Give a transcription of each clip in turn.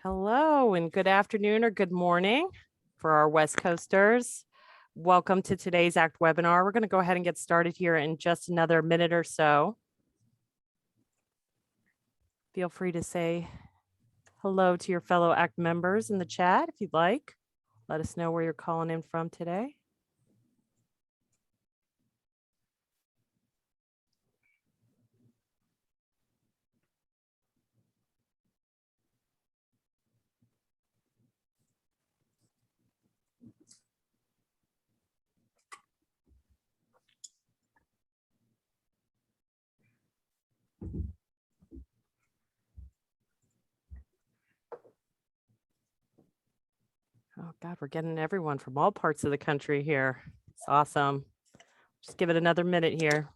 Hello and good afternoon or good morning for our West Coasters. Welcome to today's ACT webinar. We're going to go ahead and get started here in just another minute or so. Feel free to say hello to your fellow ACT members in the chat if you'd like. Let us know where you're calling in from today. Oh God, we're getting everyone from all parts of the country here. It's awesome. Just give it another minute here.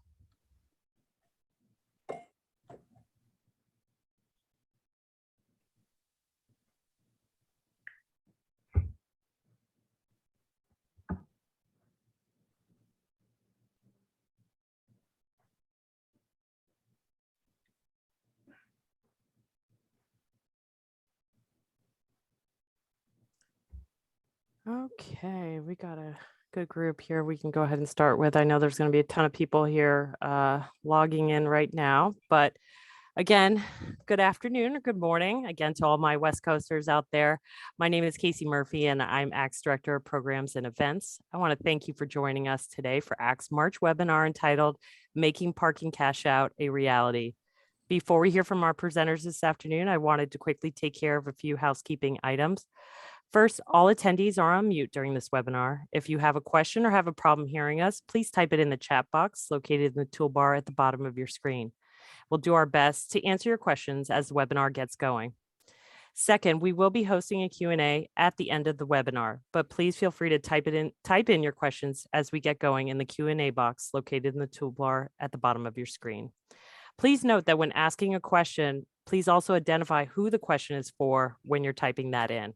Okay, we got a good group here we can go ahead and start with. I know there's going to be a ton of people here logging in right now, but again, good afternoon or good morning again to all my West Coasters out there. My name is Casey Murphy and I'm ACT's Director of Programs and Events. I want to thank you for joining us today for ACT's March webinar entitled Making Parking Cash Out a Reality. Before we hear from our presenters this afternoon, I wanted to quickly take care of a few housekeeping items. First, all attendees are on mute during this webinar. If you have a question or have a problem hearing us, please type it in the chat box located in the toolbar at the bottom of your screen. We'll do our best to answer your questions as the webinar gets going. Second, we will be hosting a Q&A at the end of the webinar, but please feel free to type in your questions as we get going in the Q&A box located in the toolbar at the bottom of your screen. Please note that when asking a question, please also identify who the question is for when you're typing that in.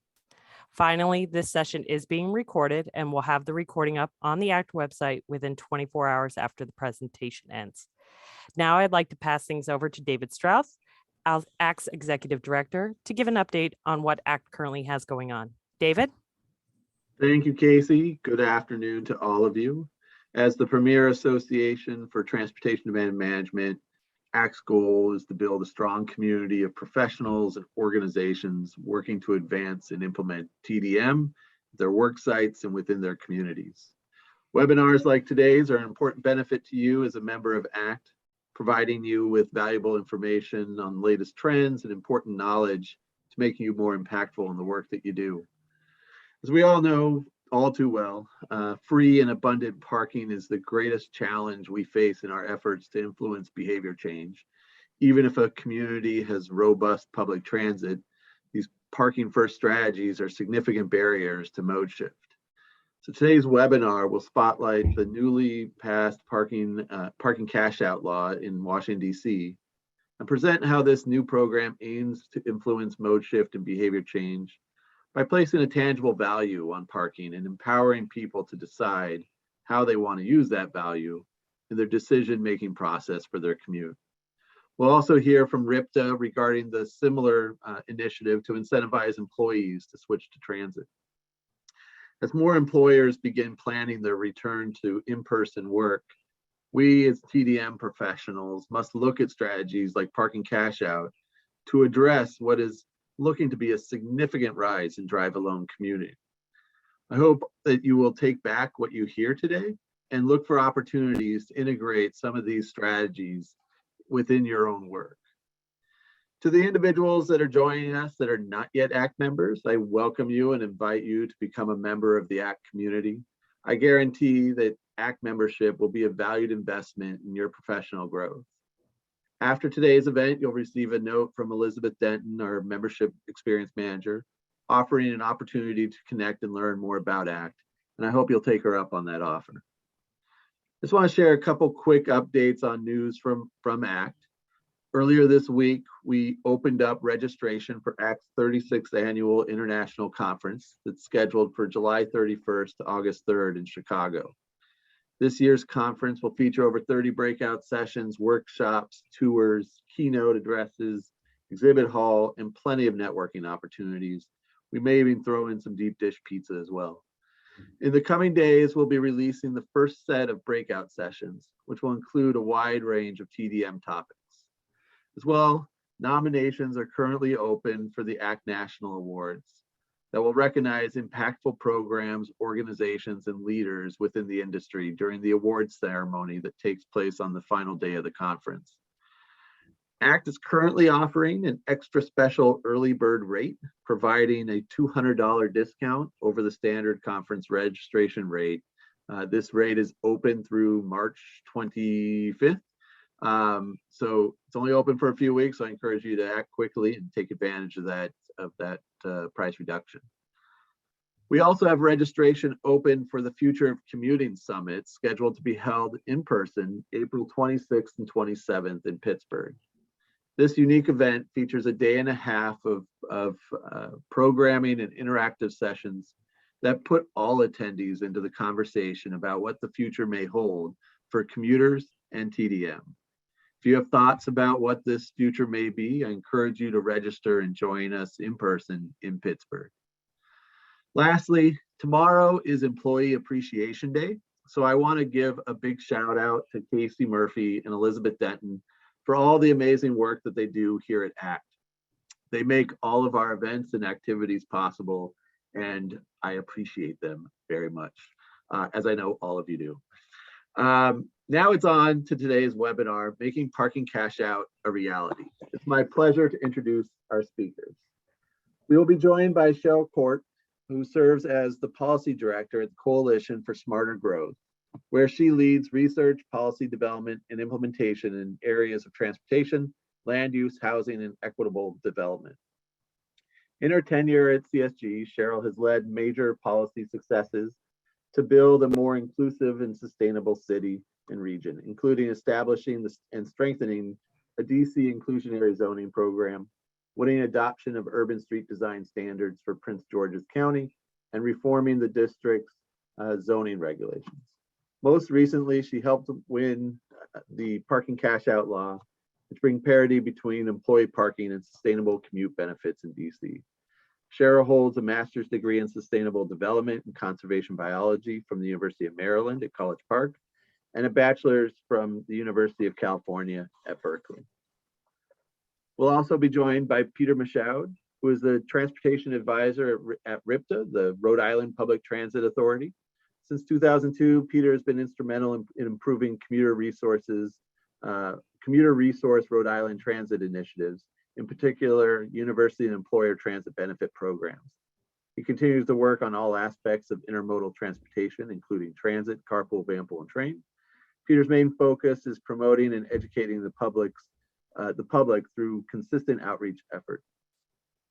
Finally, this session is being recorded and we'll have the recording up on the ACT website within 24 hours after the presentation ends. Now I'd like to pass things over to David Strauss, ACT's Executive Director, to give an update on what ACT currently has going on. David? Thank you, Casey. Good afternoon to all of you. As the premier association for transportation demand management, ACT's goal is to build a strong community of professionals and organizations working to advance and implement TDM, their work sites, and within their communities. Webinars like today's are an important benefit to you as a member of ACT, providing you with valuable information on the latest trends and important knowledge to make you more impactful in the work that you do. As we all know all too well, free and abundant parking is the greatest challenge we face in our efforts to influence behavior change. Even if a community has robust public transit, these parking first strategies are significant barriers to mode shift. So today's webinar will spotlight the newly passed parking cash out law in Washington, D.C. and present how this new program aims to influence mode shift and behavior change by placing a tangible value on parking and empowering people to decide how they want to use that value in their decision-making process for their commute. We'll also hear from RIPTA regarding the similar initiative to incentivize employees to switch to transit. As more employers begin planning their return to in-person work, we as TDM professionals must look at strategies like parking cash out to address what is looking to be a significant rise in drive alone commuting. I hope that you will take back what you hear today and look for opportunities to integrate some of these strategies within your own work. To the individuals that are joining us that are not yet ACT members, I welcome you and invite you to become a member of the ACT community. I guarantee that ACT membership will be a valued investment in your professional growth. After today's event, you'll receive a note from Elizabeth Denton, our membership experience manager, offering an opportunity to connect and learn more about ACT, and I hope you'll take her up on that offer. I just want to share a couple quick updates on news from ACT. Earlier this week, we opened up registration for ACT's 36th Annual International Conference that's scheduled for July 31st to August 3rd in Chicago. This year's conference will feature over 30 breakout sessions, workshops, tours, keynote addresses, exhibit hall, and plenty of networking opportunities. We may even throw in some deep dish pizza as well. In the coming days, we'll be releasing the first set of breakout sessions, which will include a wide range of TDM topics. As well, nominations are currently open for the ACT National Awards that will recognize impactful programs, organizations, and leaders within the industry during the awards ceremony that takes place on the final day of the conference. ACT is currently offering an extra special early bird rate, providing a $200 discount over the standard conference registration rate. This rate is open through March 25th. So it's only open for a few weeks. So I encourage you to act quickly and take advantage of that price reduction. We also have registration open for the Future of Commuting Summit, scheduled to be held in person April 26th and 27th in Pittsburgh. This unique event features a day and a half of programming and interactive sessions that put all attendees into the conversation about what the future may hold for commuters and TDM. If you have thoughts about what this future may be, I encourage you to register and join us in person in Pittsburgh. Lastly, tomorrow is Employee Appreciation Day. So I want to give a big shout out to Casey Murphy and Elizabeth Denton for all the amazing work that they do here at ACT. They make all of our events and activities possible, and I appreciate them very much, as I know all of you do. Now it's on to today's webinar, Making Parking Cash Out a Reality. It's my pleasure to introduce our speakers. We will be joined by Cheryl Court, who serves as the Policy Director at the Coalition for Smarter Growth, where she leads research, policy development, and implementation in areas of transportation, land use, housing, and equitable development. In her tenure at CSG, Cheryl has led major policy successes to build a more inclusive and sustainable city and region, including establishing and strengthening a DC inclusionary zoning program, winning adoption of urban street design standards for Prince George's County, and reforming the district's zoning regulations. Most recently, she helped win the parking cash out law, which brings parity between employee parking and sustainable commute benefits in DC. Cheryl holds a master's degree in sustainable development and conservation biology from the University of Maryland at College Park, and a bachelor's from the University of California at Berkeley. We'll also be joined by Peter Michaud, who is the transportation advisor at RIPTA, the Rhode Island Public Transit Authority. Since 2002, Peter has been instrumental in improving commuter resource Rhode Island transit initiatives, in particular, university and employer transit benefit programs. He continues to work on all aspects of intermodal transportation, including transit, carpool, vanpool, and train. Peter's main focus is promoting and educating the public through consistent outreach efforts.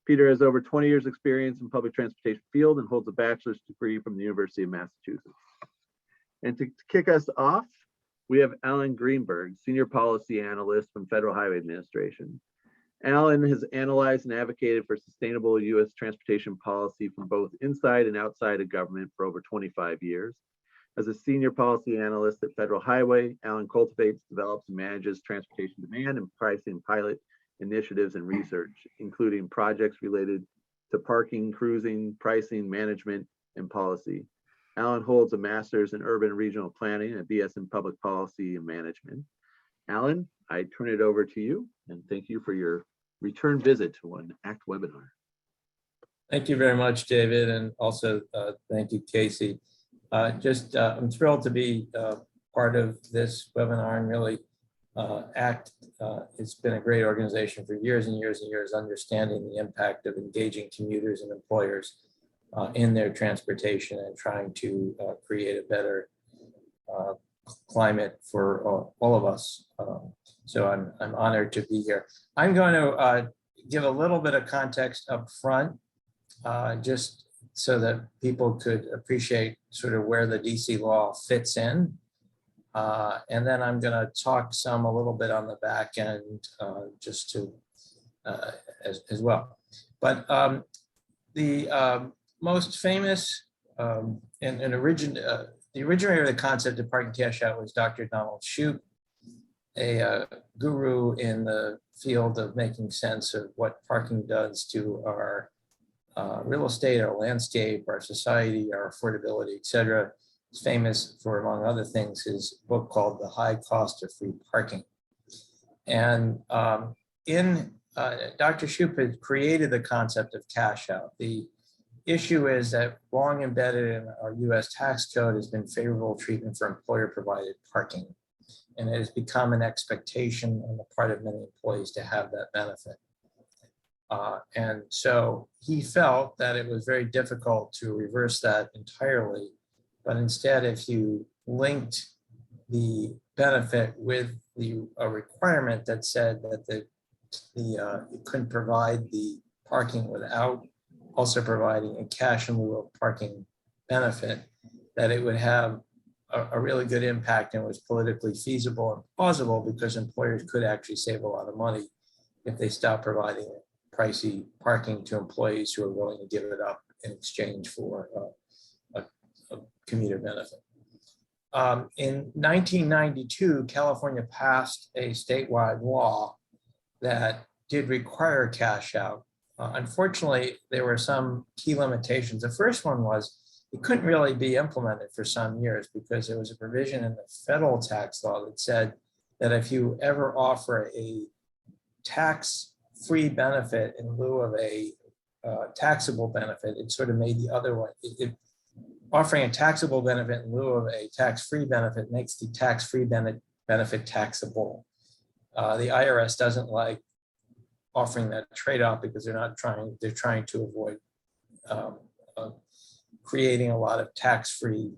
Peter has over 20 years experience in public transportation field and holds a bachelor's degree from the University of Massachusetts. And to kick us off, we have Alan Greenberg, Senior Policy Analyst from Federal Highway Administration. Alan has analyzed and advocated for sustainable U.S. transportation policy from both inside and outside of government for over 25 years. As a senior policy analyst at Federal Highway, Alan cultivates, develops, and manages transportation demand and pricing pilot initiatives and research, including projects related to parking, cruising, pricing, management, and policy. Alan holds a master's in urban and regional planning and a BS in public policy and management. Alan, I turn it over to you, and thank you for your return visit to an ACT webinar. Thank you very much, David, and also thank you, Casey. I'm thrilled to be part of this webinar, and really ACT, it's been a great organization for years and years and years, understanding the impact of engaging commuters and employers in their transportation and trying to create a better climate for all of us. So I'm honored to be here. I'm going to give a little bit of context up front, just so that people could appreciate sort of where the DC law fits in. And then I'm going to talk a little bit on the back end, just to as well. But the most famous and the originator of the concept of parking cash out was Dr. Donald Shoup, a guru in the field of making sense of what parking does to our real estate, our landscape, our society, our affordability, et cetera. He's famous for, among other things, his book called The High Cost of Free Parking. And Dr. Shoup had created the concept of cash out. The issue is that long embedded in our US tax code has been favorable treatment for employer provided parking. And it has become an expectation on the part of many employees to have that benefit. And so he felt that it was very difficult to reverse that entirely. But instead, if you linked the benefit with a requirement that said that you couldn't provide the parking without also providing a cash in lieu of parking benefit, that it would have a really good impact and was politically feasible and plausible because employers could actually save a lot of money if they stopped providing pricey parking to employees who are willing to give it up in exchange for a commuter benefit. In 1992, California passed a statewide law that did require cash out. Unfortunately, there were some key limitations. The first one was it couldn't really be implemented for some years because there was a provision in the federal tax law that said that if you ever offer a tax-free benefit in lieu of a taxable benefit, it sort of made the other one. Offering a taxable benefit in lieu of a tax-free benefit makes the tax-free benefit taxable. The IRS doesn't like offering that trade-off because they're trying to avoid creating a lot of tax-free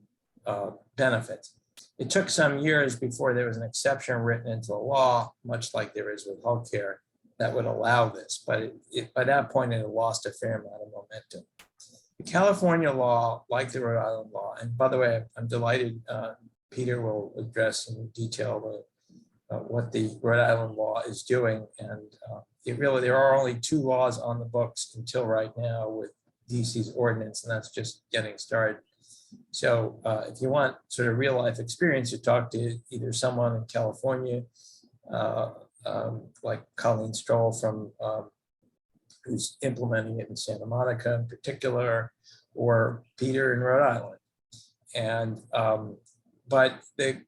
benefits. It took some years before there was an exception written into the law, much like there is with healthcare, that would allow this. But by that point, it had lost a fair amount of momentum. The California law, like the Rhode Island law, and by the way, I'm delighted Peter will address in detail what the Rhode Island law is doing. And there are only 2 laws on the books until right now with DC's ordinance, and that's just getting started. So if you want sort of real life experience, you talk to either someone in California, like Colleen Stroll from who's implementing it in Santa Monica in particular, or Peter in Rhode Island. And but the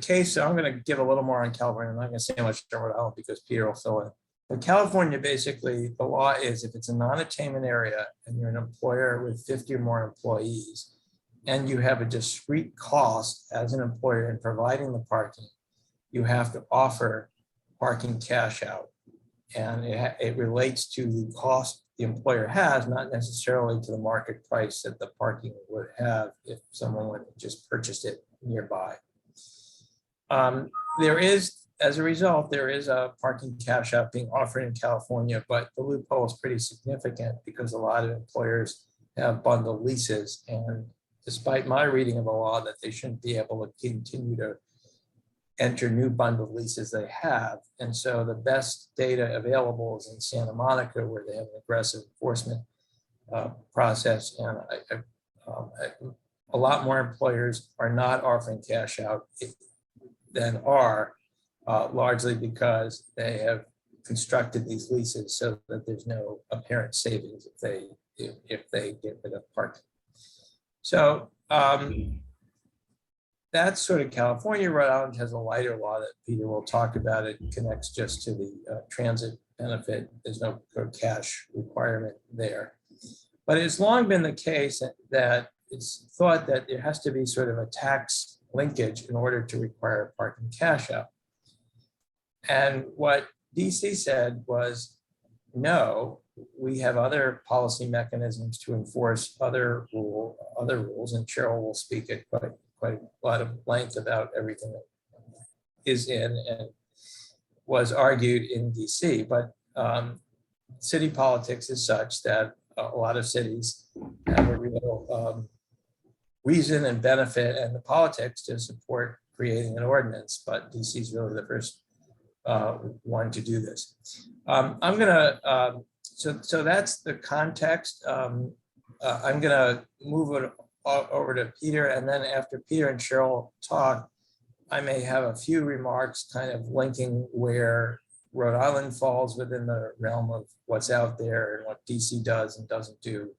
case, so I'm going to give a little more on California. I'm not going to say much on Rhode Island because Peter will fill in. But California, basically, the law is if it's a non-attainment area and you're an employer with 50 or more employees, and you have a discrete cost as an employer in providing the parking, you have to offer parking cash out. And it relates to the cost the employer has, not necessarily to the market price that the parking would have if someone would have just purchased it nearby. As a result, there is a parking cash out being offered in California, but the loophole is pretty significant because a lot of employers have bundled leases. And despite my reading of the law that they shouldn't be able to continue to enter new bundled leases, they have. And so the best data available is in Santa Monica, where they have an aggressive enforcement process. And a lot more employers are not offering cash out than are, largely because they have constructed these leases so that there's no apparent savings if they get rid of parking. So that's sort of California. Rhode Island has a lighter law that Peter will talk about. It connects just to the transit benefit. There's no cash requirement there. But it's long been the case that it's thought that there has to be sort of a tax linkage in order to require parking cash out. And what DC said was, no, we have other policy mechanisms to enforce other rules, and Cheryl will speak at quite a lot of length about everything that is in and was argued in DC. But city politics is such that a lot of cities have a real reason and benefit and the politics to support creating an ordinance, but DC is really the first one to do this. I'm gonna, so that's the context. I'm gonna move it over to Peter, and then after Peter and Cheryl talk, I may have a few remarks kind of linking where Rhode Island falls within the realm of what's out there and what DC does and doesn't do.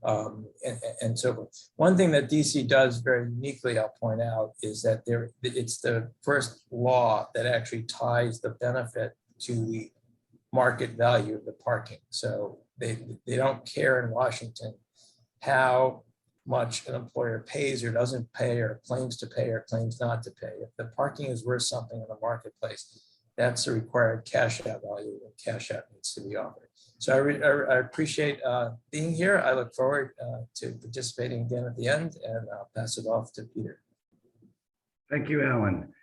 And so forth. One thing that DC does very uniquely, I'll point out, is that it's the first law that actually ties the benefit to the market value of the parking. So they don't care in Washington how much an employer pays or doesn't pay or claims to pay or claims not to pay. If the parking is worth something in the marketplace, that's a required cash out value, and cash out needs to be offered. So I appreciate being here. I look forward to participating again at the end, and I'll pass it off to Peter. Thank you, Alan.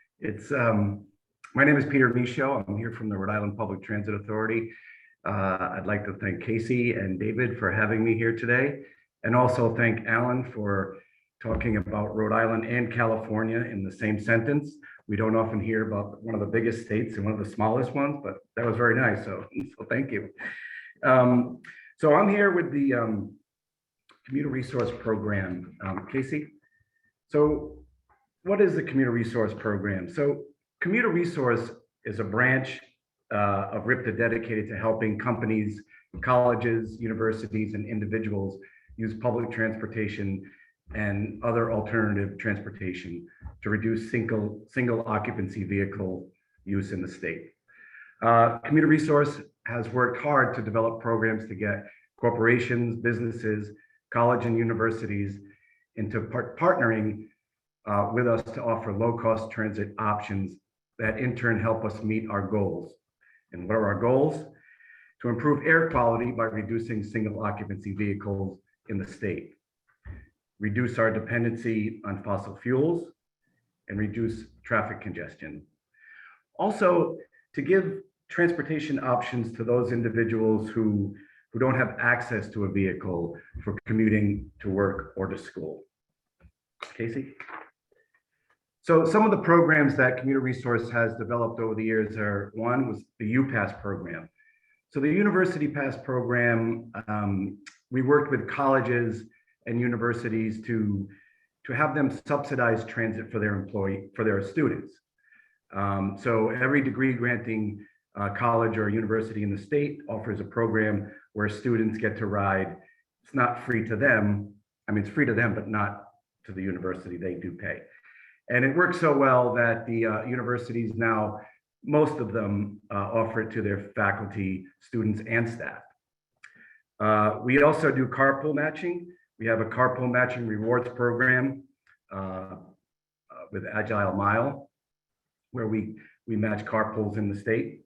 My name is Peter Michaud. I'm here from the Rhode Island Public Transit Authority. I'd like to thank Casey and David for having me here today, and also thank Alan for talking about Rhode Island and California in the same sentence. We don't often hear about one of the biggest states and one of the smallest ones, but that was very nice. So thank you. So I'm here with the Commuter Resource Program. Casey, so what is the Commuter Resource Program? So Commuter Resource is a branch of RIPTA dedicated to helping companies, colleges, universities, and individuals use public transportation and other alternative transportation to reduce single occupancy vehicle use in the state. Commuter Resource has worked hard to develop programs to get corporations, businesses, college and universities into partnering with us to offer low-cost transit options that in turn help us meet our goals. And what are our goals? To improve air quality by reducing single occupancy vehicles in the state, reduce our dependency on fossil fuels, and reduce traffic congestion. Also, to give transportation options to those individuals who don't have access to a vehicle for commuting to work or to school. Casey? So some of the programs that Commuter Resource has developed over the years are, one was the UPass program. So the University Pass program, we worked with colleges and universities to have them subsidize transit for their students. So every degree granting college or university in the state offers a program where students get to ride. It's not free to them. I mean, it's free to them, but not to the university. They do pay. And it works so well that the universities now, most of them offer it to their faculty, students, and staff. We also do carpool matching. We have a carpool matching rewards program with Agile Mile, where we match carpools in the state.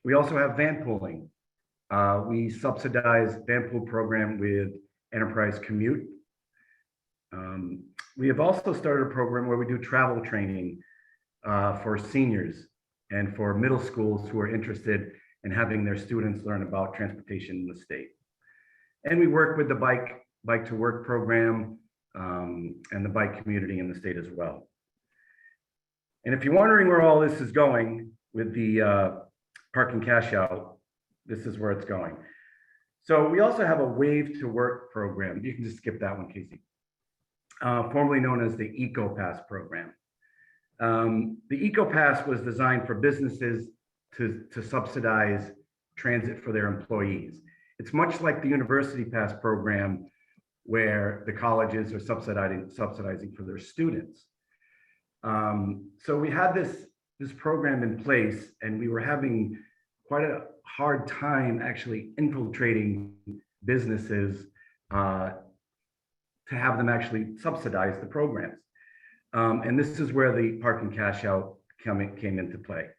We also have van pooling. We subsidize van pool program with Enterprise Commute. We have also started a program where we do travel training for seniors and for middle schools who are interested in having their students learn about transportation in the state. And we work with the Bike to Work program and the bike community in the state as well. And if you're wondering where all this is going with the parking cash out, this is where it's going. So we also have a Wave to Work program. You can just skip that one, Casey. Formerly known as the EcoPass program. The EcoPass was designed for businesses to subsidize transit for their employees. It's much like the University Pass program, where the colleges are subsidizing for their students. So we had this program in place, and we were having quite a hard time actually infiltrating businesses to have them actually subsidize the programs. And this is where the parking cash out came into play.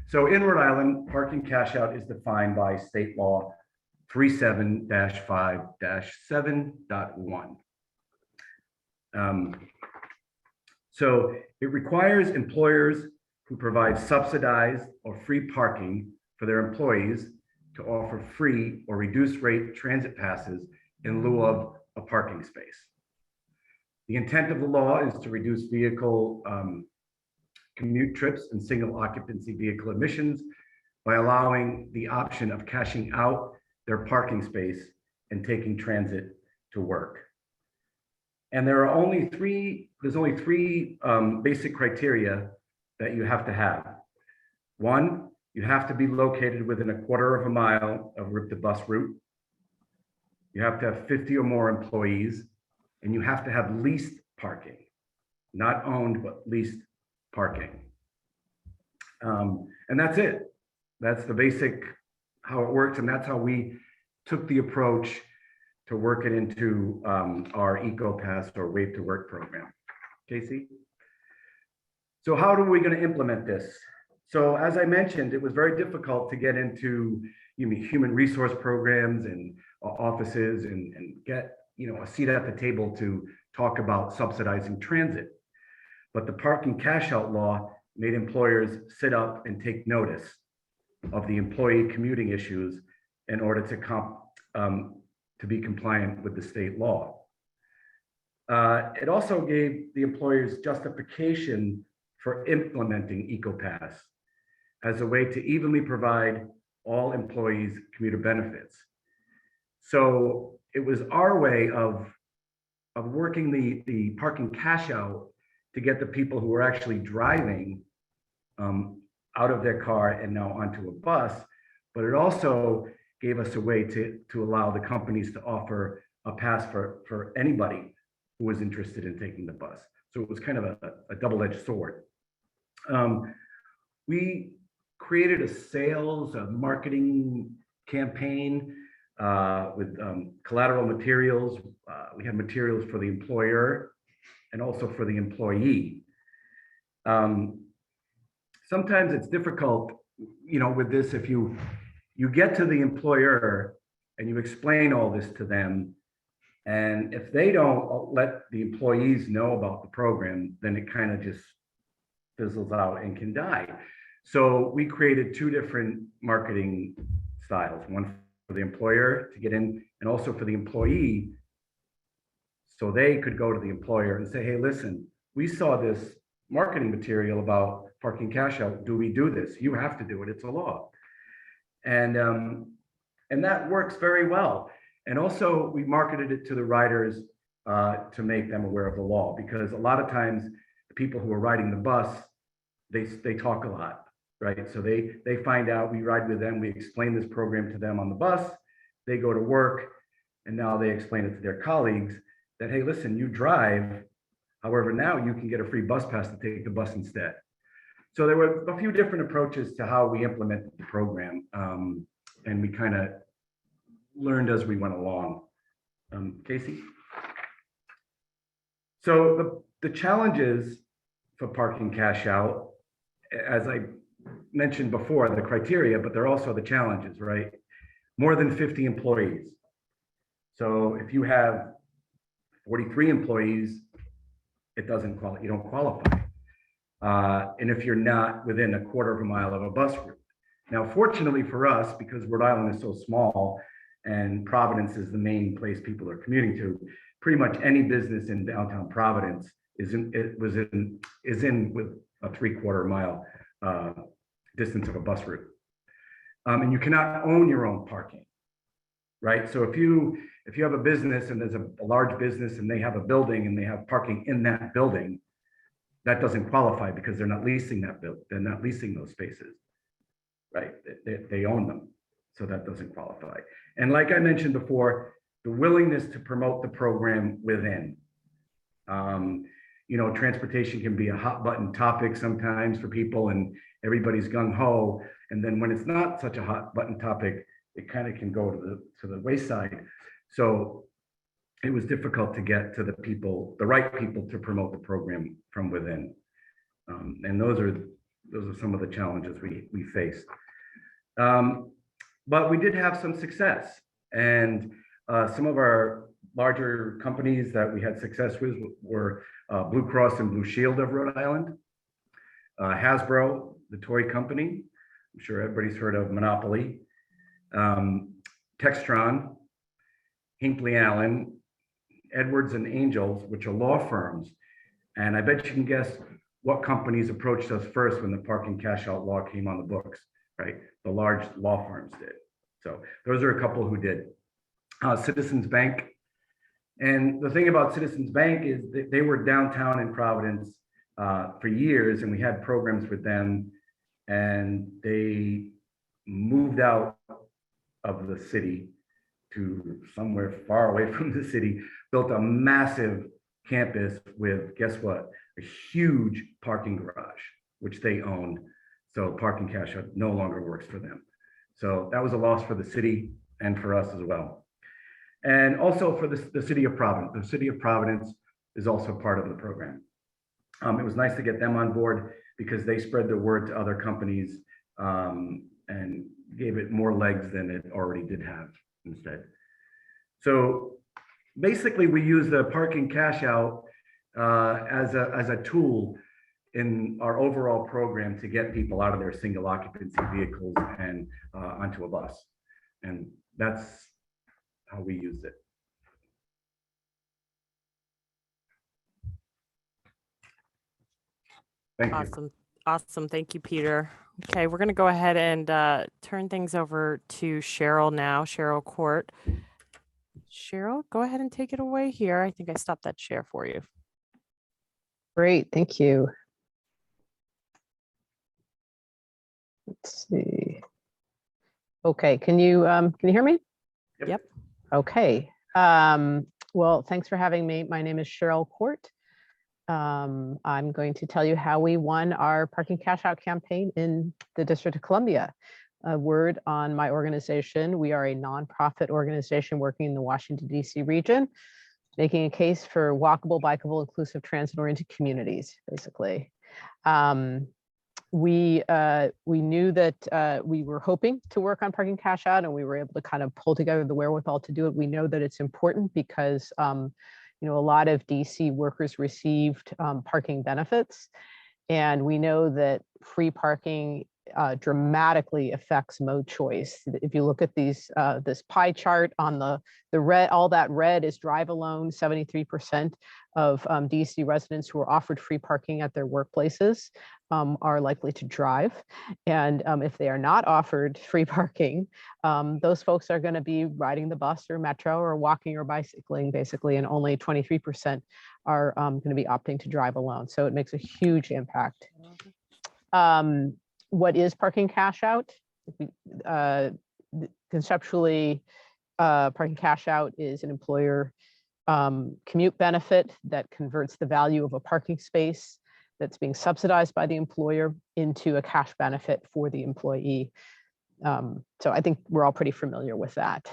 So in Rhode Island, parking cash out is defined by state law 37-5-7.1. So it requires employers who provide subsidized or free parking for their employees to offer free or reduced rate transit passes in lieu of a parking space. The intent of the law is to reduce vehicle commute trips and single occupancy vehicle emissions by allowing the option of cashing out their parking space and taking transit to work. And there's only three basic criteria that you have to have. One, you have to be located within 1/4 of a mile of the bus route. You have to have 50 or more employees, and you have to have leased parking, not owned, but leased parking. And that's it. That's the basic how it works. And that's how we took the approach to work it into our EcoPass or Wave to Work program. Casey? So how are we going to implement this? So as I mentioned, it was very difficult to get into human resource programs and offices and get a seat at the table to talk about subsidizing transit. But the parking cash out law made employers sit up and take notice of the employee commuting issues in order to be compliant with the state law. It also gave the employers justification for implementing EcoPass as a way to evenly provide all employees commuter benefits. So it was our way of working the parking cash out to get the people who were actually driving out of their car and now onto a bus, but it also gave us a way to allow the companies to offer a pass for anybody who was interested in taking the bus. So it was kind of a double-edged sword. We created a marketing campaign with collateral materials. We had materials for the employer and also for the employee. Sometimes it's difficult, with this, if you get to the employer and you explain all this to them, and if they don't let the employees know about the program, then it kind of just fizzles out and can die. So we created 2 different marketing styles, one for the employer to get in and also for the employee. So they could go to the employer and say, hey, listen, we saw this marketing material about parking cash out. Do we do this? You have to do it. It's a law. And that works very well. And also we marketed it to the riders to make them aware of the law, because a lot of times the people who are riding the bus, they talk a lot, right? So they find out, we ride with them, we explain this program to them on the bus, they go to work, and now they explain it to their colleagues that, hey, listen, you drive, however, now you can get a free bus pass to take the bus instead. So there were a few different approaches to how we implemented the program, and we kind of learned as we went along. Casey? So the challenges for parking cash out, as I mentioned before, the criteria, but there are also the challenges, right? More than 50 employees. So if you have 43 employees, you don't qualify. And if you're not within 1/4 of a mile of a bus route. Now, fortunately for us, because Rhode Island is so small and Providence is the main place people are commuting to, pretty much any business in downtown Providence is in with a 3/4 mile distance of a bus route. And you cannot own your own parking, right? So if you have a business and there's a large business and they have a building and they have parking in that building, that doesn't qualify because they're not leasing they're not leasing those spaces, right? They own them, so that doesn't qualify. And like I mentioned before, the willingness to promote the program within. Transportation can be a hot button topic sometimes for people and everybody's gung ho. And then when it's not such a hot button topic, it kind of can go to the wayside. So it was difficult to get to the right people to promote the program from within. And those are some of the challenges we faced. But we did have some success, and some of our larger companies that we had success with were Blue Cross and Blue Shield of Rhode Island, Hasbro, the toy company. I'm sure everybody's heard of Monopoly, Textron, Hinckley Allen, Edwards and Angels, which are law firms. And I bet you can guess what companies approached us first when the parking cash out law came on the books, right? The large law firms did. So those are a couple who did. Citizens Bank, And the thing about Citizens Bank is that they were downtown in Providence for years, and we had programs with them, and they moved out of the city to somewhere far away from the city, built a massive campus with, guess what? A huge parking garage, which they owned. So parking cash out no longer works for them. So that was a loss for the city and for us as well. And also for the city of Providence. The city of Providence is also part of the program. It was nice to get them on board because they spread the word to other companies and gave it more legs than it already did have instead. So basically we use the parking cash out as a tool in our overall program to get people out of their single occupancy vehicles and onto a bus. And that's how we use it. Thank you. Awesome. Awesome. Thank you, Peter. Okay, we're going to go ahead and turn things over to Cheryl now, Cheryl Court. Cheryl, go ahead and take it away here. I think I stopped that share for you. Great, thank you. Let's see. Okay, can you hear me? Yep. Okay. Well, thanks for having me. My name is Cheryl Court. I'm going to tell you how we won our parking cash out campaign in the District of Columbia. A word on my organization. We are a nonprofit organization working in the Washington, D.C. region, making a case for walkable, bikeable, inclusive, transit-oriented communities, basically. We knew that we were hoping to work on parking cash out, and we were able to kind of pull together the wherewithal to do it. We know that it's important because a lot of DC workers received parking benefits, and we know that free parking dramatically affects mode choice. If you look at these this pie chart on the red, all that red is drive alone. 73% of DC residents who are offered free parking at their workplaces are likely to drive. And if they are not offered free parking, those folks are going to be riding the bus or metro or walking or bicycling, basically, and only 23% are going to be opting to drive alone. So it makes a huge impact. What is parking cash out? Conceptually, parking cash out is an employer commute benefit that converts the value of a parking space that's being subsidized by the employer into a cash benefit for the employee. So I think we're all pretty familiar with that.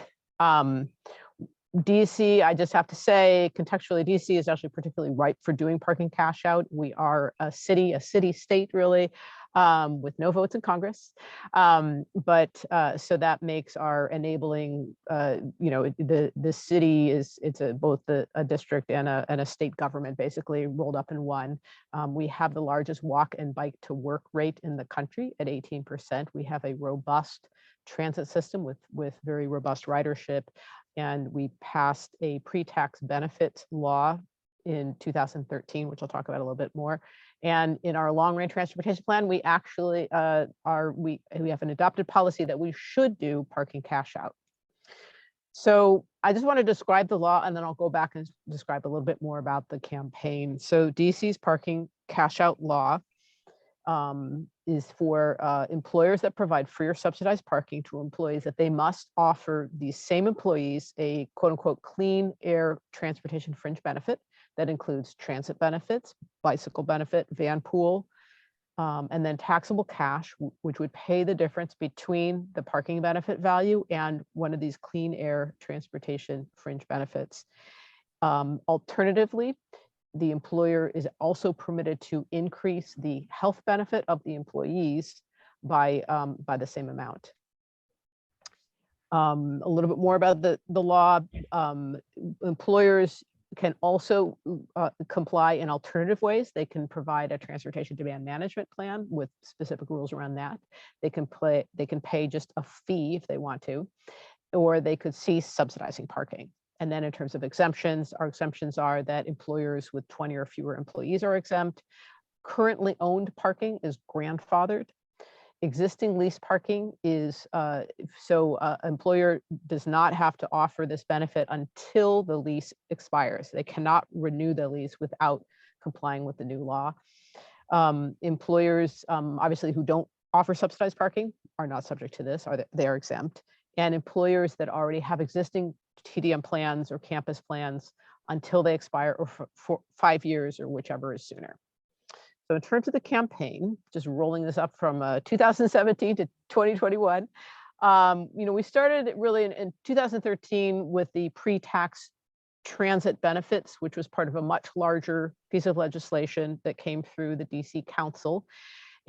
DC, I just have to say, contextually, DC is actually particularly ripe for doing parking cash out. We are a city state really, with no votes in Congress. So that makes our enabling, the city it's both a district and a state government basically rolled up in one. We have the largest walk and bike to work rate in the country at 18%. We have a robust transit system with very robust ridership. And we passed a pre-tax benefits law in 2013, which I'll talk about a little bit more. And in our long-range transportation plan, we actually we have an adopted policy that we should do parking cash out. So I just want to describe the law, and then I'll go back and describe a little bit more about the campaign. So DC's parking cash out law is for employers that provide free or subsidized parking to employees that they must offer these same employees a quote unquote clean air transportation fringe benefit that includes transit benefits, bicycle benefit, van pool, and then taxable cash, which would pay the difference between the parking benefit value and one of these clean air transportation fringe benefits. Alternatively, the employer is also permitted to increase the health benefit of the employees by the same amount. A little bit more about the law. Employers can also comply in alternative ways. They can provide a transportation demand management plan with specific rules around that. They can pay just a fee if they want to, or they could cease subsidizing parking. And then in terms of exemptions, our exemptions are that employers with 20 or fewer employees are exempt. Currently owned parking is grandfathered. Existing lease parking is, employer does not have to offer this benefit until the lease expires. They cannot renew the lease without complying with the new law. Employers, obviously, who don't offer subsidized parking are not subject to this, they are exempt. And employers that already have existing TDM plans or campus plans until they expire, or for 5 years, or whichever is sooner. So in terms of the campaign, just rolling this up from 2017 to 2021, we started really in 2013 with the pre-tax transit benefits, which was part of a much larger piece of legislation that came through the DC Council.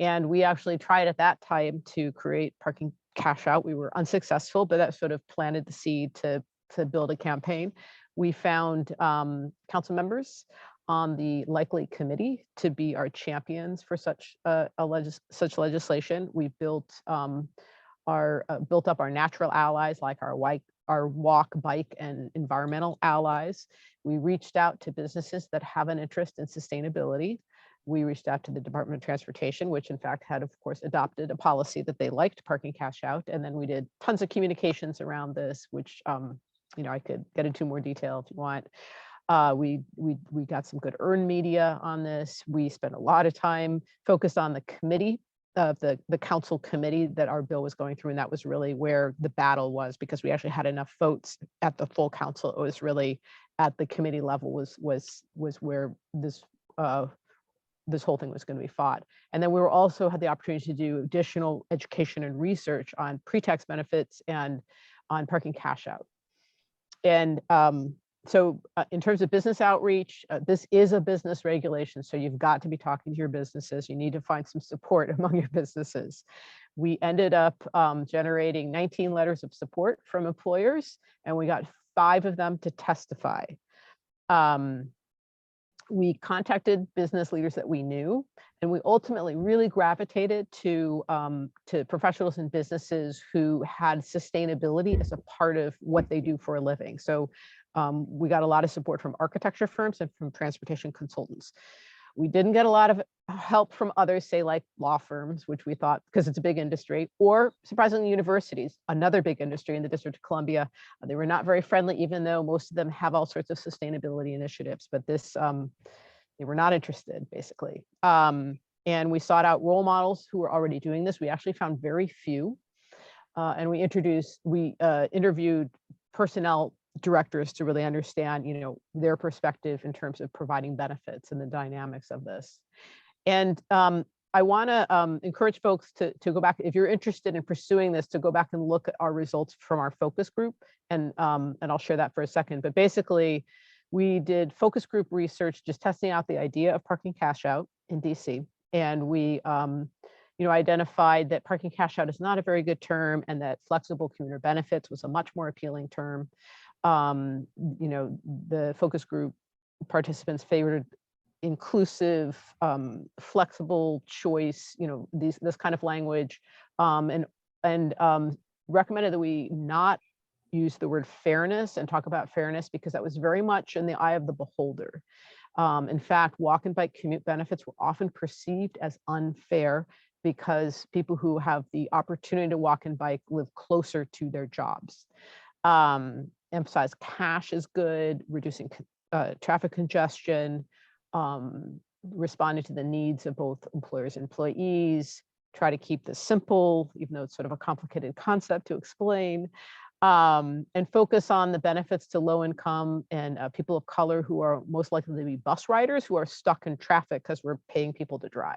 And we actually tried at that time to create parking cash out. We were unsuccessful, but that sort of planted the seed to build a campaign. We found council members on the Likely Committee to be our champions for such legislation. We built built up our natural allies, like our walk, bike, and environmental allies. We reached out to businesses that have an interest in sustainability. We reached out to the Department of Transportation, which in fact had, of course, adopted a policy that they liked parking cash out. And then we did tons of communications around this, which I could get into more detail if you want. We got some good earned media on this. We spent a lot of time focused on the committee, the council committee that our bill was going through. And that was really where the battle was, because we actually had enough votes at the full council. It was really at the committee level was where this whole thing was going to be fought. And then we were also had the opportunity to do additional education and research on pre-tax benefits and on parking cash out. And so in terms of business outreach, this is a business regulation. So you've got to be talking to your businesses. You need to find some support among your businesses. We ended up generating 19 letters of support from employers, and we got 5 of them to testify. We contacted business leaders that we knew, and we ultimately really gravitated to professionals and businesses who had sustainability as a part of what they do for a living. So we got a lot of support from architecture firms and from transportation consultants. We didn't get a lot of help from others, say like law firms, which we thought, because it's a big industry, or surprisingly universities, another big industry in the District of Columbia. They were not very friendly, even though most of them have all sorts of sustainability initiatives, but this, they were not interested, basically. And we sought out role models who were already doing this. We actually found very few. And we interviewed personnel directors to really understand, their perspective in terms of providing benefits and the dynamics of this. And I want to encourage folks to go back, if you're interested in pursuing this, to go back and look at our results from our focus group. And I'll share that for a second. But basically, we did focus group research, just testing out the idea of parking cash out in DC. And we identified that parking cash out is not a very good term, and that flexible commuter benefits was a much more appealing term. The focus group participants favored inclusive, flexible choice, this kind of language, and recommended that we not use the word fairness and talk about fairness, because that was very much in the eye of the beholder. In fact, walk and bike commute benefits were often perceived as unfair because people who have the opportunity to walk and bike live closer to their jobs. Emphasize cash is good, reducing traffic congestion, responding to the needs of both employers and employees, try to keep this simple, even though it's sort of a complicated concept to explain, and focus on the benefits to low income and people of color who are most likely to be bus riders who are stuck in traffic because we're paying people to drive.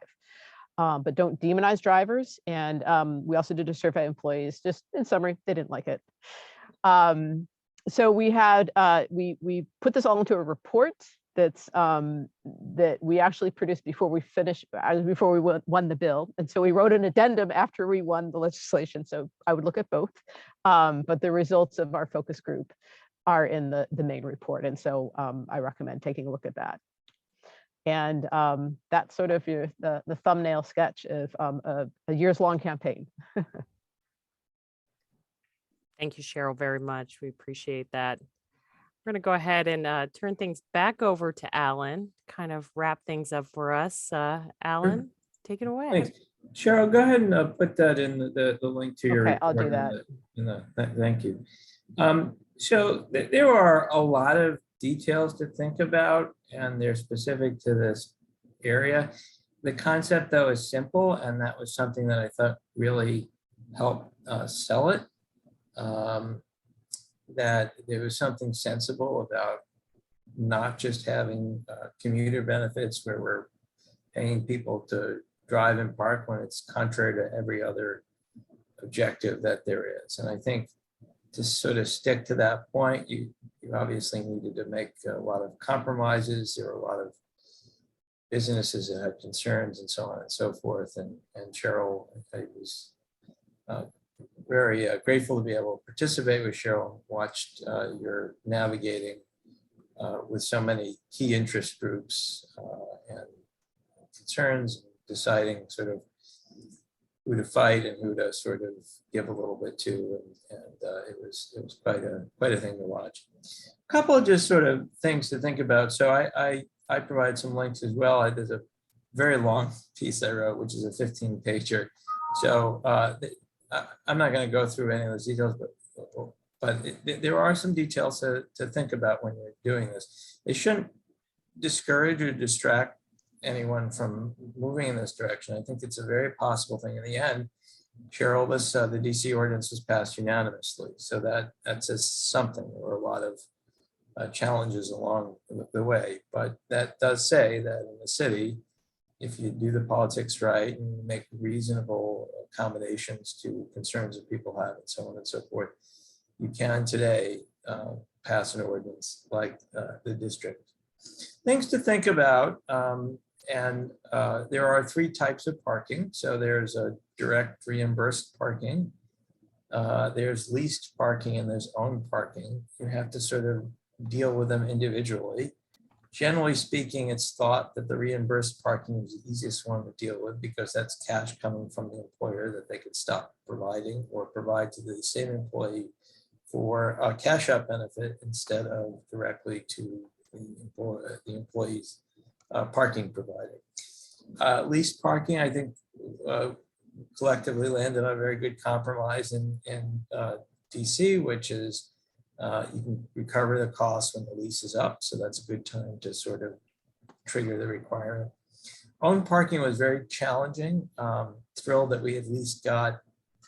But don't demonize drivers. And we also did a survey of employees. Just in summary, they didn't like it. So we had we put this all into a report that's that we actually produced before we won the bill. And so we wrote an addendum after we won the legislation. So I would look at both, but the results of our focus group are in the main report. And so I recommend taking a look at that. And that's sort of the thumbnail sketch of a years-long campaign. Thank you, Cheryl, very much. We appreciate that. We're going to go ahead and turn things back over to Alan, kind of wrap things up for us. Alan, take it away. Thanks. Cheryl, go ahead and put that in the link to your. Okay, I'll do report thank you. So there are a lot of details to think about, and they're specific to this area. The concept, though, is simple, and that was something that I thought really helped sell it. That there was something sensible about not just having commuter benefits where we're paying people to drive and park when it's contrary to every other objective that there is. And I think to sort of stick to that point, you obviously needed to make a lot of compromises. There were a lot of businesses that had concerns and so on and so forth. And Cheryl, I was very grateful to be able to participate with Cheryl, watched your navigating with so many key interest groups and concerns, deciding sort of who to fight and who to sort of give a little bit to, and it was quite a thing to watch. A couple of just sort of things to think about. So I provide some links as well. There's a very long piece I wrote, which is a 15-pager. So I'm not going to go through any of those details, but there are some details to think about when you're doing this. It shouldn't discourage or distract anyone from moving in this direction. I think it's a very possible thing. In the end, Cheryl, the DC ordinance was passed unanimously. So that says something. There were a lot of challenges along the way, but that does say that in the city, if you do the politics right and make reasonable accommodations to concerns that people have and so on and so forth, you can today pass an ordinance like the district. Things to think about. And there are 3 types of parking. So there's a direct reimbursed parking, there's leased parking, and there's owned parking. You have to sort of deal with them individually. Generally speaking, it's thought that the reimbursed parking is the easiest one to deal with because that's cash coming from the employer that they could stop providing or provide to the same employee for a cash out benefit instead of directly to the employee's parking provider. Leased parking, I think, collectively landed on a very good compromise in DC, which is you can recover the cost when the lease is up. So that's a good time to sort of trigger the requirement. Owned parking was very challenging. Thrilled that we at least got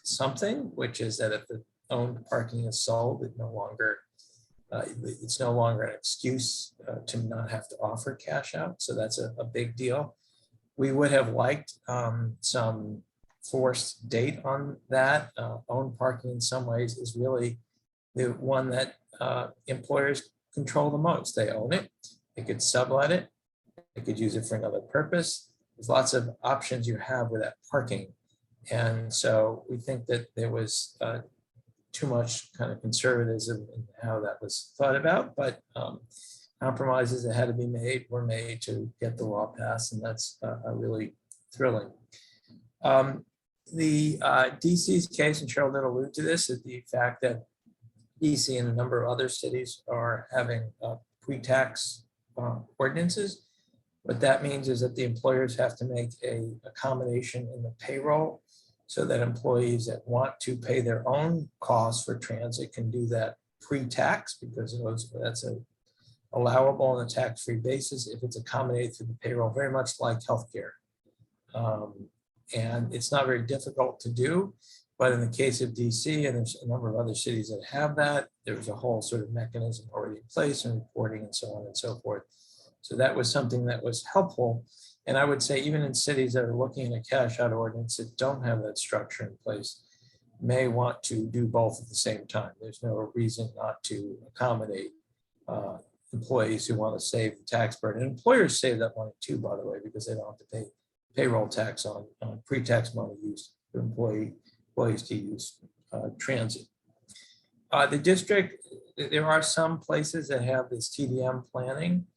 something, which is that if the owned parking is sold, it's no longer an excuse to not have to offer cash out. So that's a big deal. We would have liked some forced date on that. Owned parking in some ways is really the one that employers control the most. They own it, they could sublet it, they could use it for another purpose. There's lots of options you have with that parking. And so we think that there was too much kind of conservatism in how that was thought about, but compromises that had to be made were made to get the law passed, and that's really thrilling. The DC's case, and Cheryl did allude to this, is the fact that DC and a number of other cities are having pre-tax ordinances. What that means is that the employers have to make a accommodation in the payroll so that employees that want to pay their own costs for transit can do that pre-tax, because that's allowable on a tax-free basis if it's accommodated through the payroll, very much like healthcare. And it's not very difficult to do, but in the case of DC, and there's a number of other cities that have that, there's a whole sort of mechanism already in place and reporting and so on and so forth. So that was something that was helpful. And I would say even in cities that are looking at a cash out ordinance that don't have that structure in place may want to do both at the same time. There's no reason not to accommodate employees who want to save the tax burden. And employers save that money too, by the way, because they don't have to pay payroll tax on pre-tax money used for employees to use transit. The district, there are some places that have this TDM planning.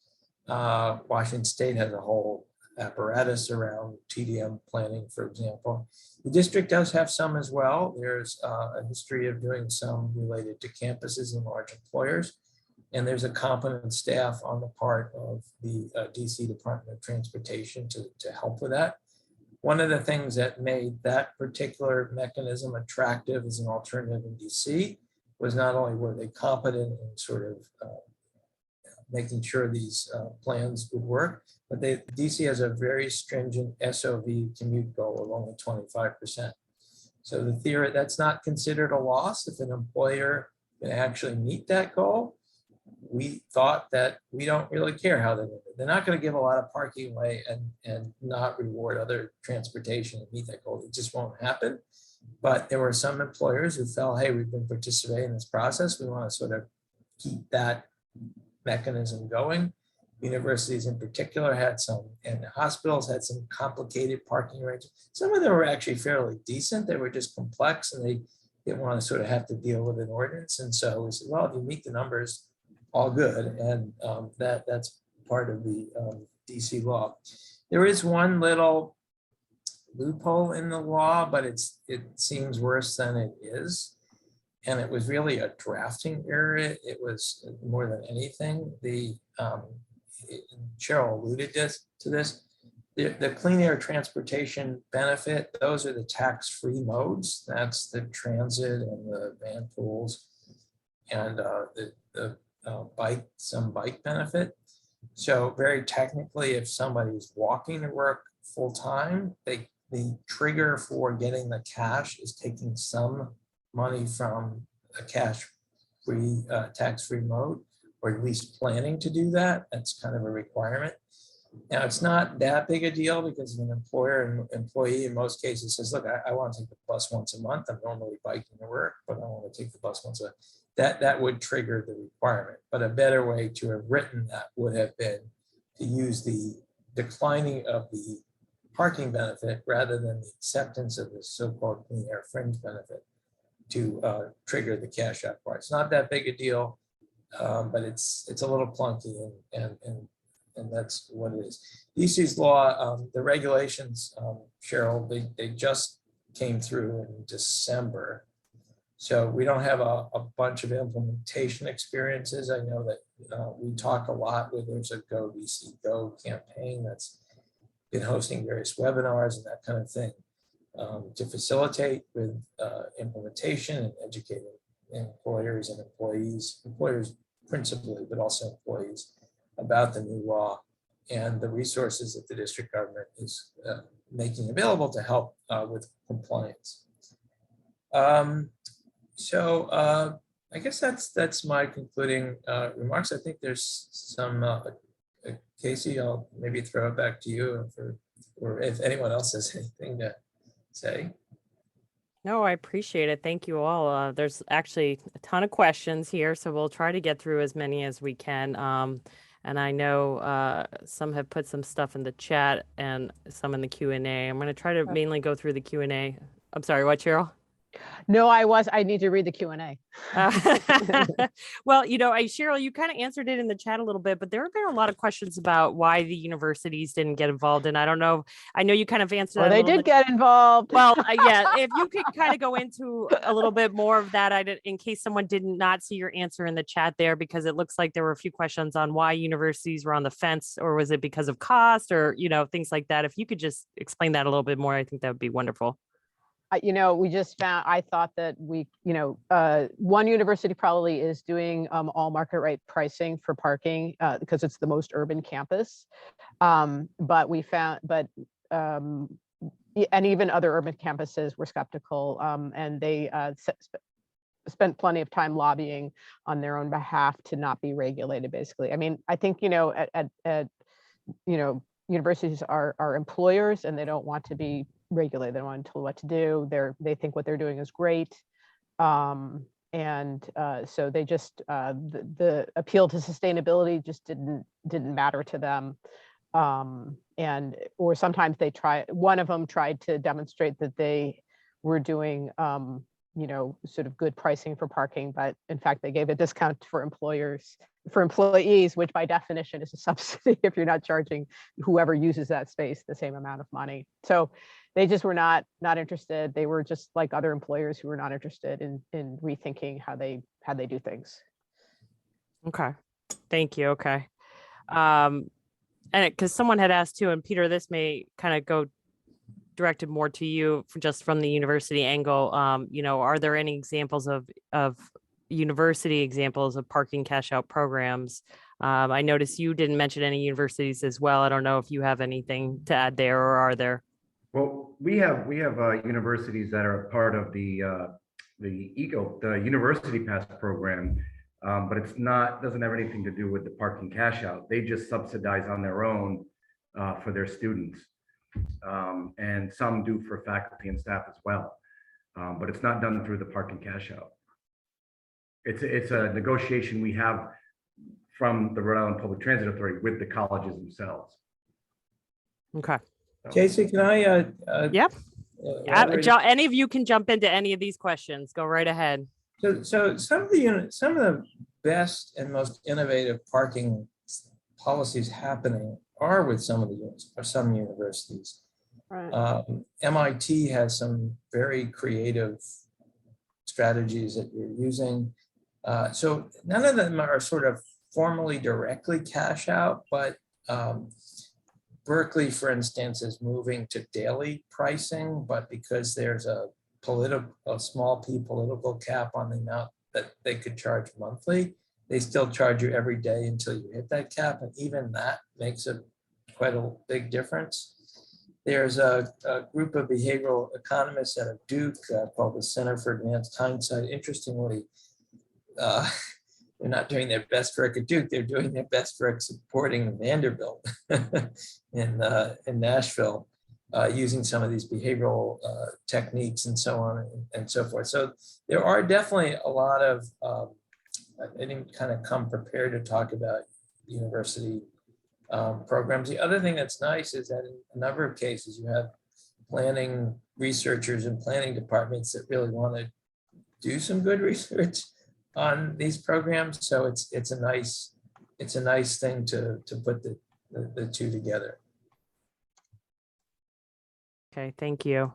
Washington State has a whole apparatus around TDM planning, for example. The district does have some as well. There's a history of doing some related to campuses and large employers. And there's a competent staff on the part of the DC Department of Transportation to help with that. One of the things that made that particular mechanism attractive as an alternative in DC was not only were they competent in sort of making sure these plans would work, but DC has a very stringent SOV commute goal of only 25%. So the theory, that's not considered a loss if an employer can actually meet that goal. We thought that we don't really care how they do it. They're not going to give a lot of parking away and not reward other transportation and meet that goal. It just won't happen. But there were some employers who felt, hey, we've been participating in this process. We want to sort of keep that mechanism going. Universities in particular had some, and hospitals had some complicated parking arrangements. Some of them were actually fairly decent. They were just complex and they didn't want to sort of have to deal with an ordinance. And so we said, well, if you meet the numbers, all good. And that's part of the DC law. There is one little loophole in the law, but it seems worse than it is. And it was really a drafting error. It was more than anything. Cheryl alluded to this. The clean air transportation benefit, those are the tax-free modes. That's the transit and the van pools and the some bike benefit. So very technically, if somebody's walking to work full-time, the trigger for getting the cash is taking some money from a cash-free, tax-free mode, or at least planning to do that. That's kind of a requirement. Now, it's not that big a deal because an employer and employee in most cases says, look, I want to take the bus once a month. I'm normally biking to work, but I want to take the bus once a month. That would trigger the requirement. But a better way to have written that would have been to use the declining of the parking benefit rather than the acceptance of the so-called clean air fringe benefit to trigger the cash out part. It's not that big a deal, but it's a little clunky and that's what it is. DC's law, the regulations, Cheryl, they just came through in December. So we don't have a bunch of implementation experiences. I know that we talk a lot with, there's a Go DC Go campaign that's been hosting various webinars and that kind of thing to facilitate with implementation and educating employers and employees principally, but also employees about the new law and the resources that the district government is making available to help with compliance. So I guess that's my concluding remarks. I think there's some, Casey, I'll maybe throw it back to you or if anyone else has anything to say. No, I appreciate it. Thank you all. There's actually a ton of questions here, so we'll try to get through as many as we can. And I know some have put some stuff in the chat and some in the Q&A. I'm going to try to mainly go through the Q&A. I'm sorry, what, Cheryl? No, I need to read the Q&A. Well, Cheryl, you kind of answered it in the chat a little bit, but there have been a lot of questions about why the universities didn't get involved. And I don't know, I know you kind of answered that. They did get involved. Well, yeah, if you could kind of go into a little bit more of that, in case someone did not see your answer in the chat there, because it looks like there were a few questions on why universities were on the fence, or was it because of cost or, things like that. If you could just explain that a little bit more, I think that would be wonderful. We just found, I thought that one university probably is doing all market rate pricing for parking because it's the most urban campus. But we found, and even other urban campuses were skeptical and they spent plenty of time lobbying on their own behalf to not be regulated, basically. I mean, I think, universities are employers and they don't want to be regulated. They don't want to tell what to do. They think what they're doing is great. So they just, the appeal to sustainability just didn't matter to them. Or sometimes one of them tried to demonstrate that they were doing, sort of good pricing for parking, but in fact, they gave a discount for employees, which by definition is a subsidy if you're not charging whoever uses that space the same amount of money. So they just were not interested. They were just like other employers who were not interested in rethinking how they do things. Okay, thank you. Okay. And because someone had asked too, and Peter, this may kind of go directed more to you just from the university angle. Are there any examples of university examples of parking cash out programs? I noticed you didn't mention any universities as well. I don't know if you have anything to add there, or are there? Well, we have universities that are part of the University Pass program, but doesn't have anything to do with the parking cash out. They just subsidize on their own for their students, and some do for faculty and staff as well, but it's not done through the parking cash out. It's a negotiation we have from the Rhode Island Public Transit Authority with the colleges themselves. Okay. Casey, can I? Yep. elaborate? Any of you can jump into any of these questions. Go right ahead. So some of the best and most innovative parking policies happening are with some universities. Right. MIT has some very creative strategies that you're using. So none of them are sort of formally directly cash out, but Berkeley, for instance, is moving to daily pricing, but because there's a small p political cap on the amount that they could charge monthly, they still charge you every day until you hit that cap, and even that makes quite a big difference. There's a group of behavioral economists out of Duke called the Center for Advanced Hindsight. Interestingly, they're not doing their best work at Duke, they're doing their best work supporting Vanderbilt in Nashville, using some of these behavioral techniques and so on and so forth. So there are definitely a lot of, I didn't kind of come prepared to talk about university programs. The other thing that's nice is that in a number of cases, you have planning researchers and planning departments that really want to do some good research on these programs. So it's a nice thing to put the two together. Okay, thank you.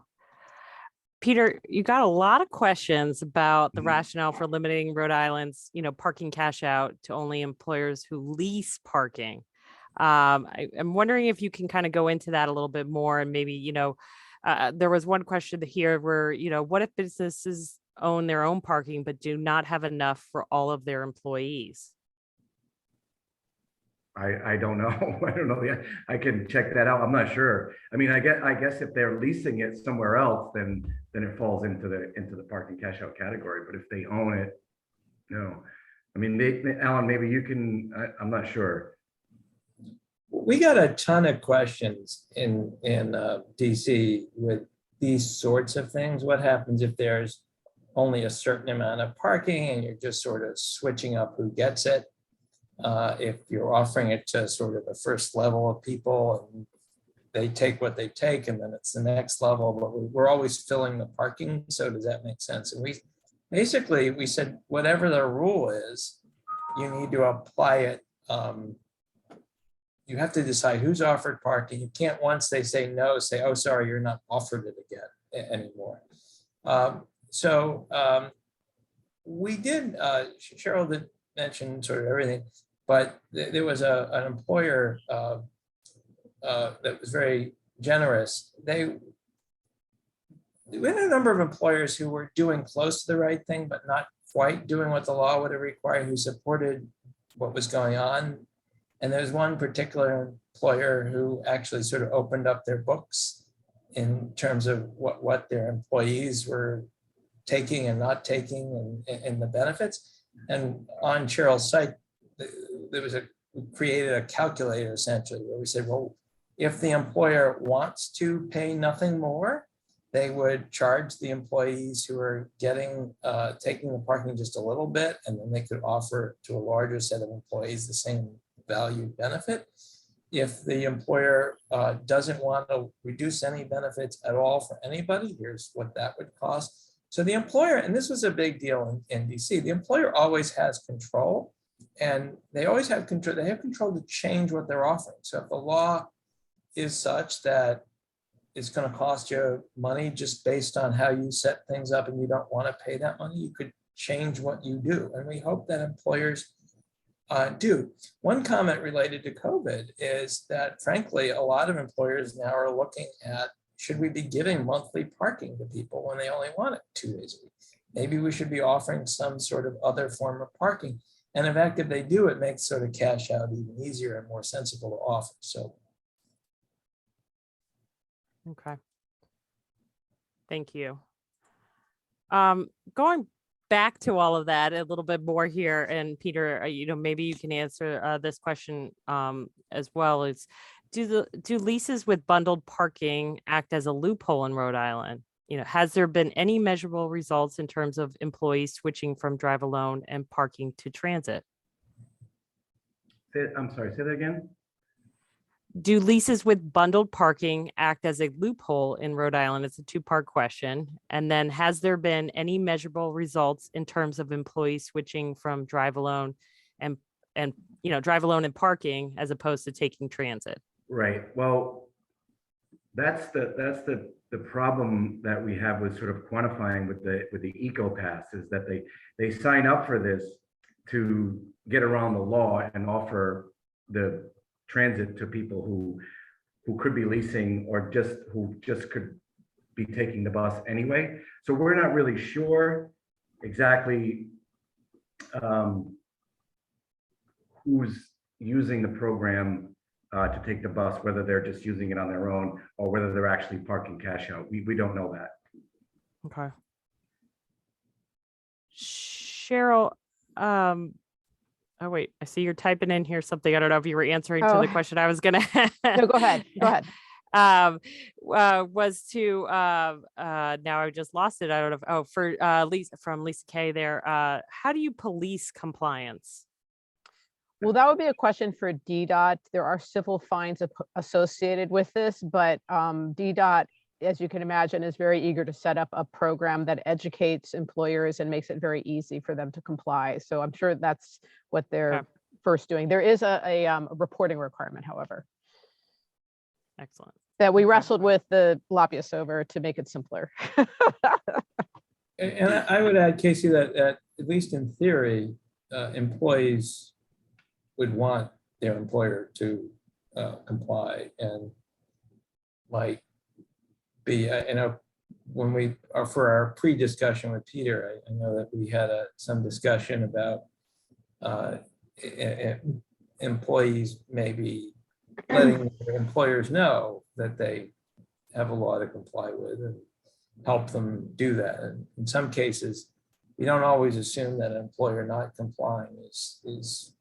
Peter, you got a lot of questions about the rationale for limiting Rhode Island's, parking cash out to only employers who lease parking. I'm wondering if you can kind of go into that a little bit more, and maybe, there was one question here where, what if businesses own their own parking but do not have enough for all of their employees? I don't know. I don't know. Yeah, I can check that out. I'm not sure. I mean, I guess if they're leasing it somewhere else, then it falls into the parking cash out category. But if they own it, no. I mean, Alan, maybe you can. I'm not sure. We got a ton of questions in DC with these sorts of things. What happens if there's only a certain amount of parking and you're just sort of switching up who gets it? If you're offering it to sort of the first level of people and they take what they take, and then it's the next level, but we're always filling the parking. So does that make sense? And we said, whatever the rule is, you need to apply it. You have to decide who's offered parking. You can't, once they say no, say, oh, sorry, you're not offered it again anymore. We did, Cheryl did mention sort of everything, but there was an employer that was very generous. We had a number of employers who were doing close to the right thing, but not quite doing what the law would have required, who supported what was going on. And there's one particular employer who actually sort of opened up their books in terms of what their employees were taking and not taking, and the benefits. And on Cheryl's site, we created a calculator essentially where we said, well, if the employer wants to pay nothing more, they would charge the employees who are taking the parking just a little bit, and then they could offer to a larger set of employees the same value benefit. If the employer doesn't want to reduce any benefits at all for anybody, here's what that would cost. So the employer, and this was a big deal in DC, the employer always has control, and they always have control. They have control to change what they're offering. So if the law is such that it's going to cost you money just based on how you set things up and you don't want to pay that money, you could change what you do. And we hope that employers do. One comment related to COVID is that, frankly, a lot of employers now are looking at should we be giving monthly parking to people when they only want it 2 days a week? Maybe we should be offering some sort of other form of parking. And in fact, if they do, it makes sort of cash out even easier and more sensible to offer. So Okay. Thank you. Going back to all of that a little bit more here, and Peter, maybe you can answer this question as well. Is do leases with bundled parking act as a loophole in Rhode Island? Has there been any measurable results in terms of employees switching from drive alone and parking to transit? I'm sorry, say that again? Do leases with bundled parking act as a loophole in Rhode Island? It's a two-part question. And then has there been any measurable results in terms of employees switching from drive alone and drive alone and parking as opposed to taking transit? Right. Well, that's the problem that we have with sort of quantifying with the EcoPass is that they sign up for this to get around the law and offer the transit to people who could be leasing or who just could be taking the bus anyway. So we're not really sure exactly who's using the program to take the bus, whether they're just using it on their own or whether they're actually parking cash out. We don't know that. Okay. Cheryl, oh wait, I see you're typing in here something. I don't know if you were answering to the question I was gonna. No, go ahead. Go ahead. Was to now I just lost it. I don't know. For Lisa from Lisa K there. How do you police compliance? Well, that would be a question for DDOT. There are civil fines associated with this, but DDOT, as you can imagine, is very eager to set up a program that educates employers and makes it very easy for them to comply. So I'm sure that's what they're Okay. first doing. There is a reporting requirement, however, Excellent. that we wrestled with the lobbyists over to make it simpler. And I would add, Casey, that at least in theory, employees would want their employer to comply and might be, when we are for our pre-discussion with Peter, I know that we had some discussion about employees maybe letting their employers know that they have a law to comply with and help them do that. And in some cases, we don't always assume that an employer not complying is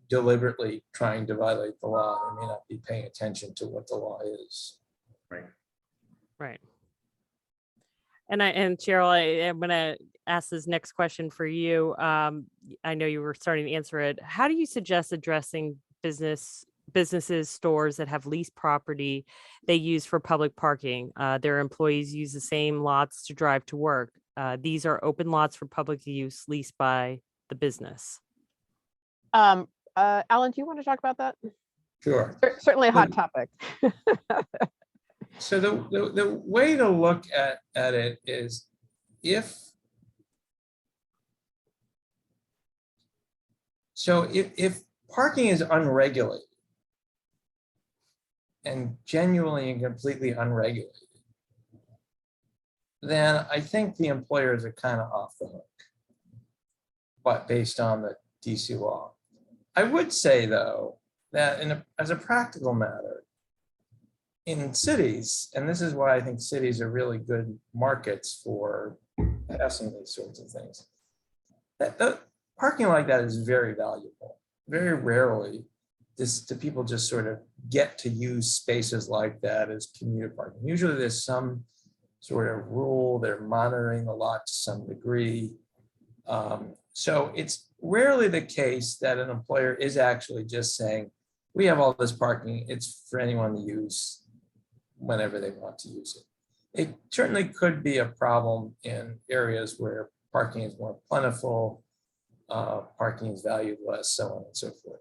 deliberately trying to violate the law. They may not be paying attention to what the law is. Right. And Cheryl, I'm gonna ask this next question for you. I know you were starting to answer it. How do you suggest addressing businesses, stores that have leased property they use for public parking? Their employees use the same lots to drive to work. These are open lots for public use leased by the business. Alan, do you want to talk about that? Sure. Certainly a hot topic. So the way to look at it is if parking is unregulated and genuinely and completely unregulated, then I think the employers are kind of off the hook, but based on the DC law. I would say though, that as a practical matter, in cities, and this is why I think cities are really good markets for passing these sorts of things, that parking like that is very valuable. Very rarely do people just sort of get to use spaces like that as commuter parking. Usually there's some sort of rule, they're monitoring the lot to some degree. So it's rarely the case that an employer is actually just saying, we have all this parking, it's for anyone to use whenever they want to use it. It certainly could be a problem in areas where parking is more plentiful, parking is valued less, so on and so forth.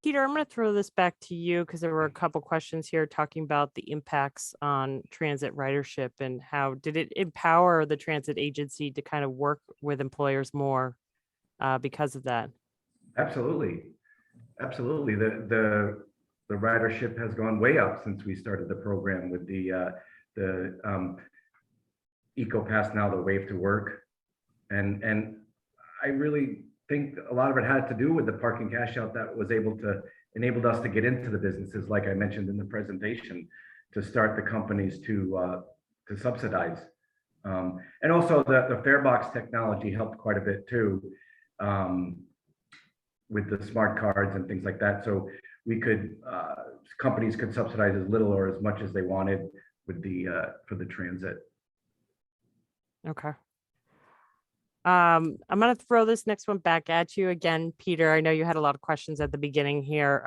Peter, I'm going to throw this back to you because there were a couple questions here talking about the impacts on transit ridership and how did it empower the transit agency to kind of work with employers more because of that? Absolutely. Absolutely. The ridership has gone way up since we started the program with the EcoPass, now the Wave to Work. And I really think a lot of it had to do with the parking cash out that was enabled us to get into the businesses, like I mentioned in the presentation, to start the companies to subsidize. And also the Farebox technology helped quite a bit too, with the smart cards and things like that. So we could, companies could subsidize as little or as much as they wanted with for the transit. Okay. I'm going to throw this next one back at you again, Peter. I know you had a lot of questions at the beginning here.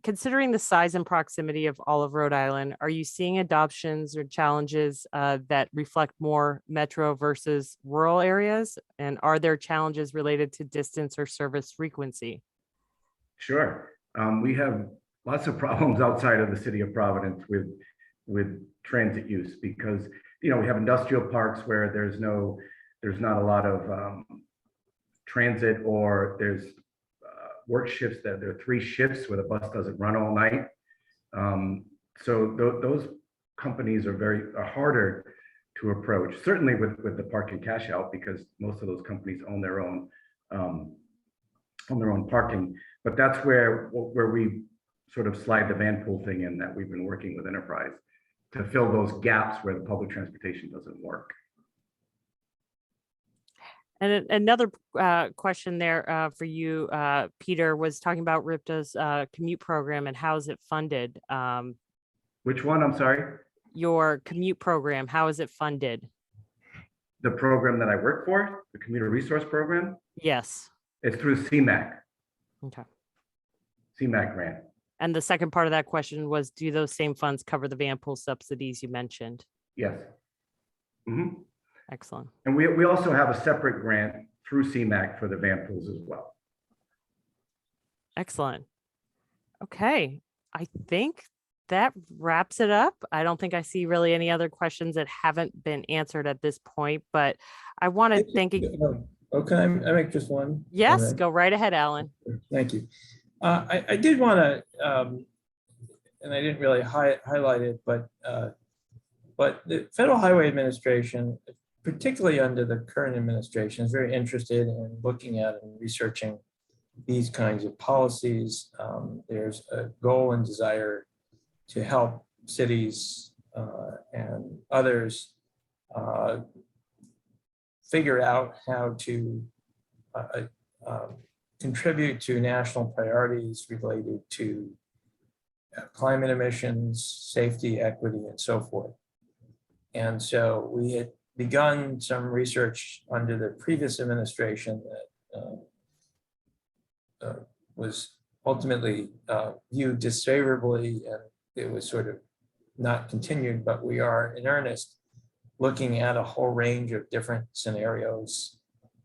Considering the size and proximity of all of Rhode Island, are you seeing adoptions or challenges that reflect more metro versus rural areas? And are there challenges related to distance or service frequency? Sure. We have lots of problems outside of the city of Providence with transit use, because we have industrial parks where there's not a lot of transit, or there's work shifts that there are 3 shifts where the bus doesn't run all night. So those companies are harder to approach, certainly with the park and cash out, because most of those companies own their own parking. But that's where we sort of slide the van pool thing in, that we've been working with Enterprise to fill those gaps where the public transportation doesn't work. And another question there for you, Peter, was talking about RIPTA's commute program and how is it funded? Which one? I'm sorry? Your commute program, how is it funded? The program that I work for, the Commuter Resource Program, Yes. it's through CMAQ, Okay. CMAQ grant. And the second part of that question was, do those same funds cover the van pool subsidies you mentioned? Yes. Mhm. Excellent. And we also have a separate grant through CMAQ for the van pools as well. Excellent. Okay. I think that wraps it up. I don't think I see really any other questions that haven't been answered at this point, but I want to thank you. Oh, can I make just one? Yes, comment? go right ahead, Alan. Thank you. I did want to, and I didn't really highlight it, but the Federal Highway Administration, particularly under the current administration, is very interested in looking at and researching these kinds of policies. There's a goal and desire to help cities and others figure out how to contribute to national priorities related to climate emissions, safety, equity, and so forth. And so we had begun some research under the previous administration that was ultimately viewed disfavorably, and it was sort of not continued, but we are in earnest looking at a whole range of different scenarios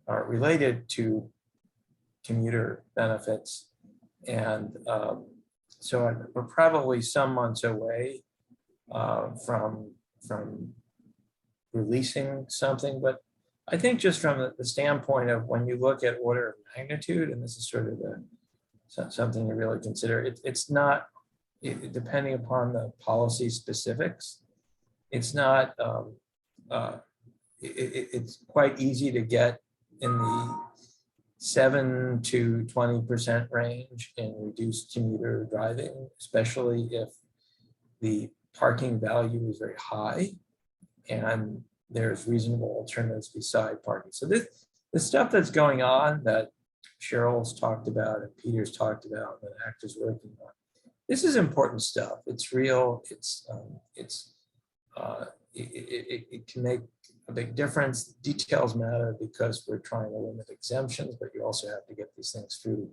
related to commuter benefits. And so we're probably some months away from releasing something, but I think just from the standpoint of when you look at order of magnitude, and this is sort of something to really consider, it's not, depending upon the policy specifics, it's not, it's quite easy to get in the 7 to 20% range in reduced commuter driving, especially if the parking value is very high and there's reasonable alternatives beside parking. So the stuff that's going on that Cheryl's talked about and Peter's talked about and ACT is working on, this is important stuff. It's real. It can make a big difference. Details matter because we're trying to limit exemptions, but you also have to get these things through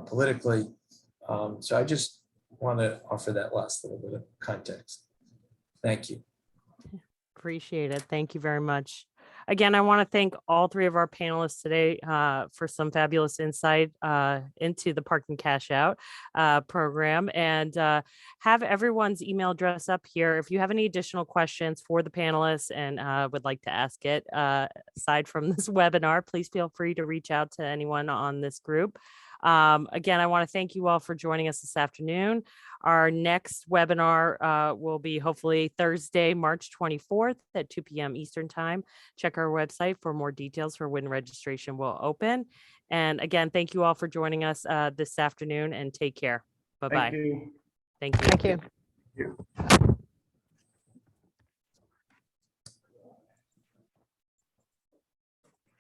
politically. So I just want to offer that last little bit of context. Thank you. Appreciate it. Thank you very much. Again, I want to thank all 3 of our panelists today for some fabulous insight into the Parking Cash Out program, and have everyone's email address up here. If you have any additional questions for the panelists and would like to ask it aside from this webinar, please feel free to reach out to anyone on this group. Again, I want to thank you all for joining us this afternoon. Our next webinar will be hopefully Thursday, March 24th at 2 p.m. Eastern Time. Check our website for more details for when registration will open. And again, thank you all for joining us this afternoon, and take care. Bye-bye. Thank you. Thank you. Thank you. Thank you.